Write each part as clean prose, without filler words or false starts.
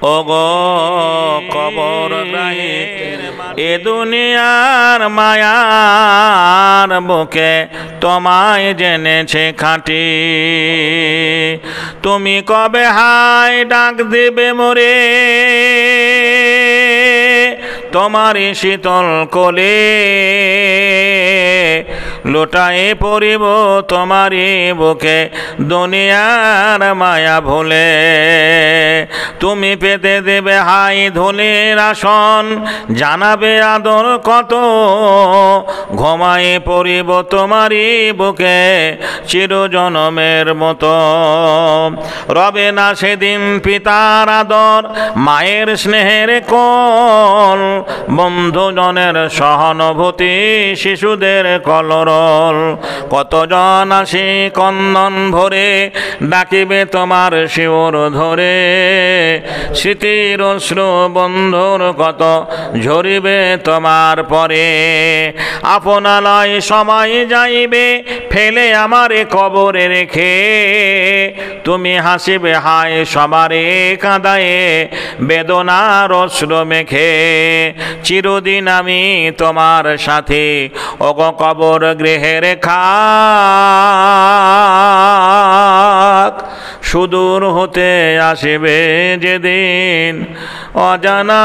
ওগো কবরগাহে এ দুনিয়ার মায়ার বুকে তোমায় জেনেছে খাঁটি। তুমি কবে হায় ডাক দেবে মোরে তোমারই শীতল কোলে, লোটায়ে পড়িব তোমারই বুকে দুনিয়ার মায়া ভুলে। তুমি পেতে দেবে হাই ধুলের আসন, জানাবে আদর কত, ঘুমায়ে পড়িব তোমারই বুকে চিরজনমের মতো। রবে না সেদিন পিতার আদর, মায়ের স্নেহের কোল, বন্ধুজনের সহানুভূতি, শিশুদের কলরল। কতজন আসি কন্দন ভরে ডাকিবে তোমার শিওর ধরে, স্মৃতির অশ্রু বন্ধুর কত ঝরিবে তোমার পরে। আপনালয় সময় যাইবে ফেলে আমারে কবরে রেখে, তুমি হাসিবে হায় সবারে কাঁদায়ে বেদনার অশ্রু মেখে। চিরদিন আমি তোমার সাথে ওগো কবর গৃহের খাক, সুদূর হতে আসিবে যেদিন অজানা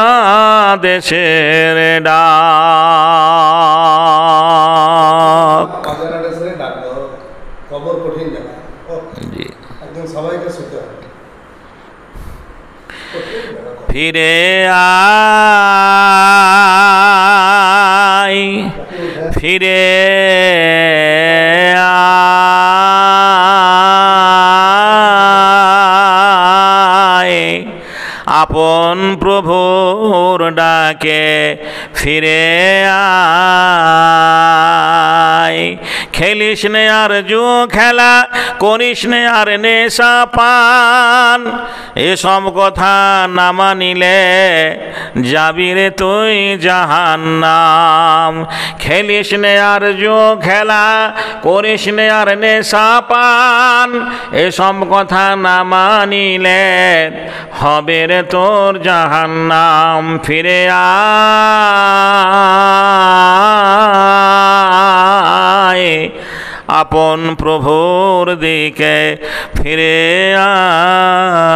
দেশের ডাক। কবর কঠিন জায়গা, একদম সবাইকে শুতে হবে। ফিরে আয় ফিরে আয়, আপন প্রভুর ডাকে ফিরে আয়। খেলিস নে আর জো খেলা, করিস নে আর নেশা পান, এসব কথা না মানিলে যাবি রে তুই জাহান্নাম। খেলিস নে আর জো খেলা, করিস নে আর নেশা পান, এসব কথা না মানিলে হবে রে তোর জাহান্নাম। ফিরে আয় আপন প্রভুর দিকে ফিরে আয়।